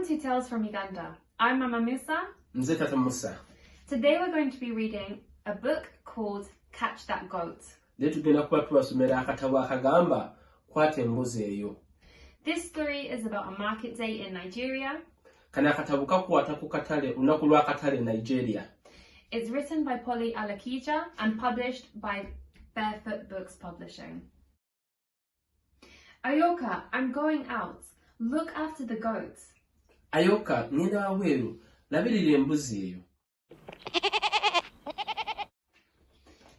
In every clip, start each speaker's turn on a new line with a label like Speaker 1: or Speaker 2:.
Speaker 1: Welcome to Tales from Uganda. I'm Mama Musa.
Speaker 2: Nze Tata Musa.
Speaker 1: Today we're going to be reading a book called Catch That Goat.
Speaker 2: Leero tugenda kuba tubasomera akatabo akagamba kwata embuzi eyo.
Speaker 1: This story is about a market day in Nigeria.
Speaker 2: Kano akatabo kakwata ku katale olunaku lwa katale Nigeria.
Speaker 1: It's written by Alakija and published by Barefoot Books publishing. Ayoka, I'm going out. Look after the goats.
Speaker 2: Ayoka, ngenda waweeru, labirira embuzi eyo.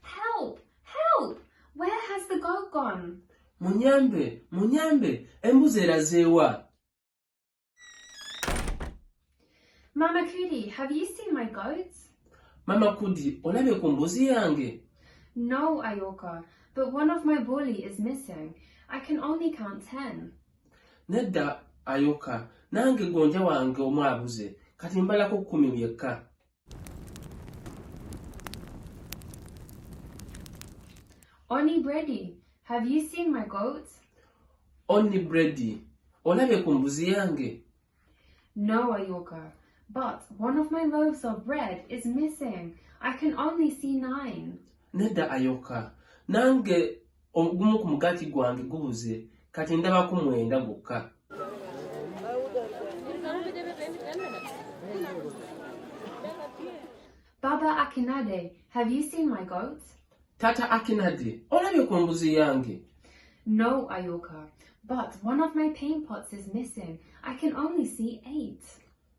Speaker 1: Help! Help! Where has the goat gone?
Speaker 2: Munyambe, embuzi erazeewa.
Speaker 1: Mama Kudi, have you seen my goats?
Speaker 2: Mama Kudi, olabye ku mbuzi yange?
Speaker 1: No, Ayoka, but one of my bully is missing. I can only count 10.
Speaker 2: Nedda, Ayoka, nange gonja wange omu abuze, kati mbalako 10 byekka.
Speaker 1: Oni Bredi, have you seen my goats?
Speaker 2: Oni Bredi, olabye ku mbuzi yange?
Speaker 1: No, Ayoka, but one of my loaves of bread is missing. I can only see 9.
Speaker 2: Nedda, Ayoka, nange ogumu ku mugati gwange gubuze, kati ndabako 9 gwokka.
Speaker 1: Baba Akinade, have you seen my goats?
Speaker 2: Tata Akinade, olabye ku mbuzi yange?
Speaker 1: No, Ayoka, but one of my paint pots is missing. I can only see 8.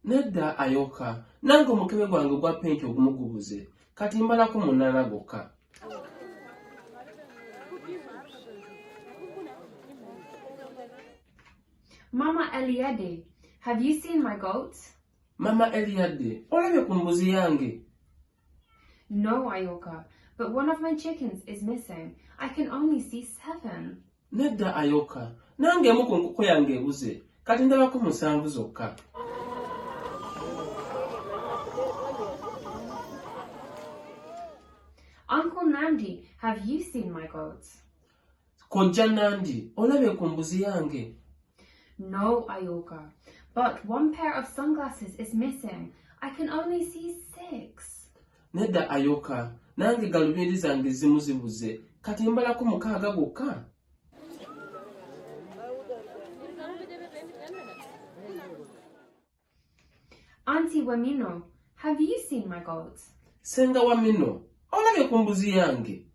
Speaker 2: Nedda, Ayoka, nange omukebe gwange gwa penti ogumu gubuze, kati mbalako 8 gwokka.
Speaker 1: Mama Elediye, have you seen my goats?
Speaker 2: Mama Elediye, olabye ku mbuzi yange?
Speaker 1: No, Ayoka, but one of my chickens is missing. I can only see 7.
Speaker 2: Nedda, Ayoka, nange emu ku nkoko yange ebuze, kati ndabako 7 zokka.
Speaker 1: Uncle Nandi, have you seen my goats?
Speaker 2: Kojja Nandi, olabye ku mbuzi yange?
Speaker 1: No, Ayoka, but one pair of sunglasses is missing. I can only see 6.
Speaker 2: Nedda, Ayoka, nange galubindi zange zimu zibuze, kati mbalako 6 gwokka.
Speaker 1: Auntie Wamino, have you seen my goats?
Speaker 2: Senga Wamino, olabye ku mbuzi yange?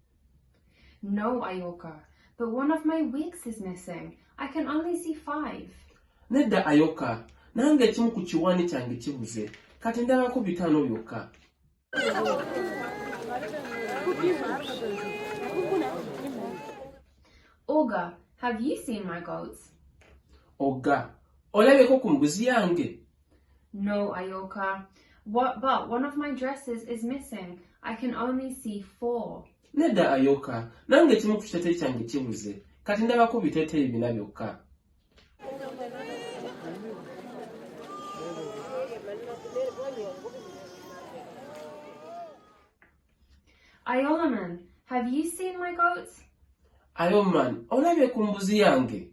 Speaker 1: No, Ayoka, but one of my wigs is missing. I can only see 5.
Speaker 2: Nedda, Ayoka, nange ekimu ku kiwaani kyange kibuze, kati ndabako 5 byokka.
Speaker 1: Olga, have you seen my goats?
Speaker 2: Olga, olabyeko ku mbuzi yange?
Speaker 1: No, Ayoka, but one of my dresses is missing. I can only see 4.
Speaker 2: Nedda, Ayoka, nange ekimu ku kiteeteeyi kyange kibuze, kati ndabako biteeteeyi 4 byokka.
Speaker 1: Ayolaman, have you seen my goats?
Speaker 2: Ayoman, olabye ku mbuzi yange?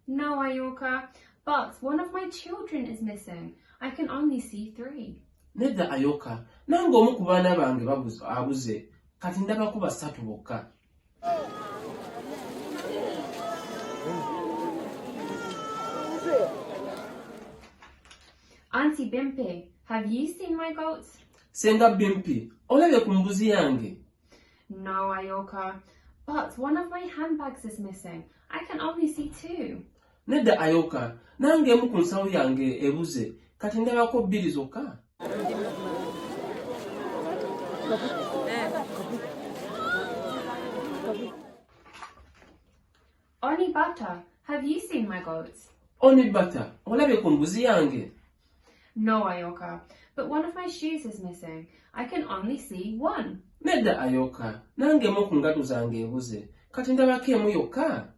Speaker 1: No, Ayoka, but one of my children is missing. I can only see 3.
Speaker 2: Nedda, Ayoka, nange omu ku baana bange abuze, kati ndabako 3 bokka.
Speaker 1: Auntie Bimpe, have you seen my goats?
Speaker 2: Senga Bimpi, olabye ku mbuzi yange?
Speaker 1: No, Ayoka, but one of my handbags is missing. I can only see 2.
Speaker 2: Nedda, Ayoka, nange emu ku nsawo yange ebuze, kati ndabako 2 zokka.
Speaker 1: Oni Bata, have you seen my goats?
Speaker 2: Oni Bata, olabye ku mbuzi yange?
Speaker 1: No, Ayoka, but one of my shoes is missing. I can only see 1.
Speaker 2: Nedda, Ayoka, nange emu ku ngatu zange ebuze, kati ndabako emu yokka.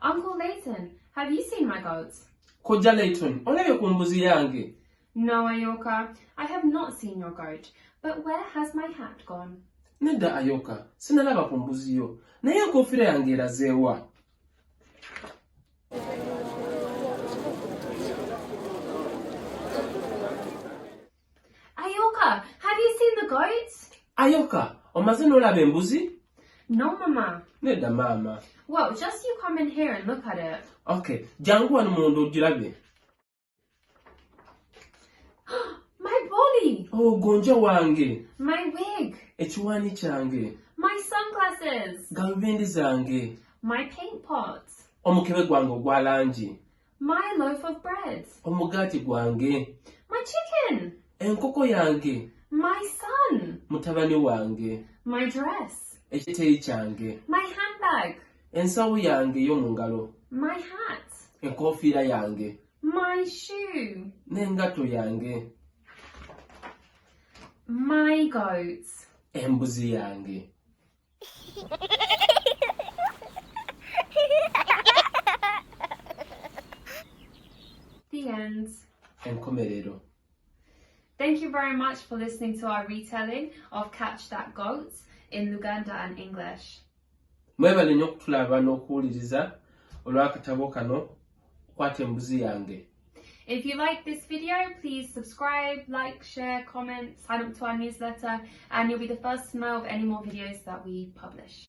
Speaker 1: Uncle Laiton, have you seen my goats?
Speaker 2: Kojja Laiton, olabye ku mbuzi yange?
Speaker 1: No, Ayoka, I have not seen your goat, but where has my hat gone?
Speaker 2: Nedda Ayoka, sinalaba ku mbuzi yo. Naye enkofiira yange erazeewa?
Speaker 1: Ayoka, have you seen the goats?
Speaker 2: Ayoka, omaze n'olaba embuzi?
Speaker 1: No, Mama.
Speaker 2: Nedda maama.
Speaker 1: Well, just you come in here and look at it.
Speaker 2: Okay, jangu wano munda ogirabe.
Speaker 1: My body!
Speaker 2: Oh, gonja wange.
Speaker 1: My wig!
Speaker 2: Ekiwaani kyange.
Speaker 1: My sunglasses!
Speaker 2: Galubindi zange.
Speaker 1: My paint pot!
Speaker 2: Omukebe gwange ogwa langi.
Speaker 1: My loaf of bread!
Speaker 2: Omugaati gwange.
Speaker 1: My chicken!
Speaker 2: Enkoko yange.
Speaker 1: My son!
Speaker 2: Mutabani wange.
Speaker 1: My dress!
Speaker 2: Ekiteeyi kyange.
Speaker 1: My handbag!
Speaker 2: Ensawo yange ey'omu ngalo.
Speaker 1: My hat!
Speaker 2: Enkofiira yange.
Speaker 1: My shoe!
Speaker 2: N'engatto yange.
Speaker 1: My goats!
Speaker 2: Embuzi yange.
Speaker 1: The end.
Speaker 2: Enkomerero.
Speaker 1: Thank you very much for listening to our retelling of Catch That Goat in Luganda and English.
Speaker 2: Mwebale nnyo okutulaba n'okuwuliriza olw'akatabo kano Kwata Embuzi yange.
Speaker 1: If you like this video, please subscribe, like, share, comment, sign up to our newsletter, and you'll be the first to know of any more videos that we publish.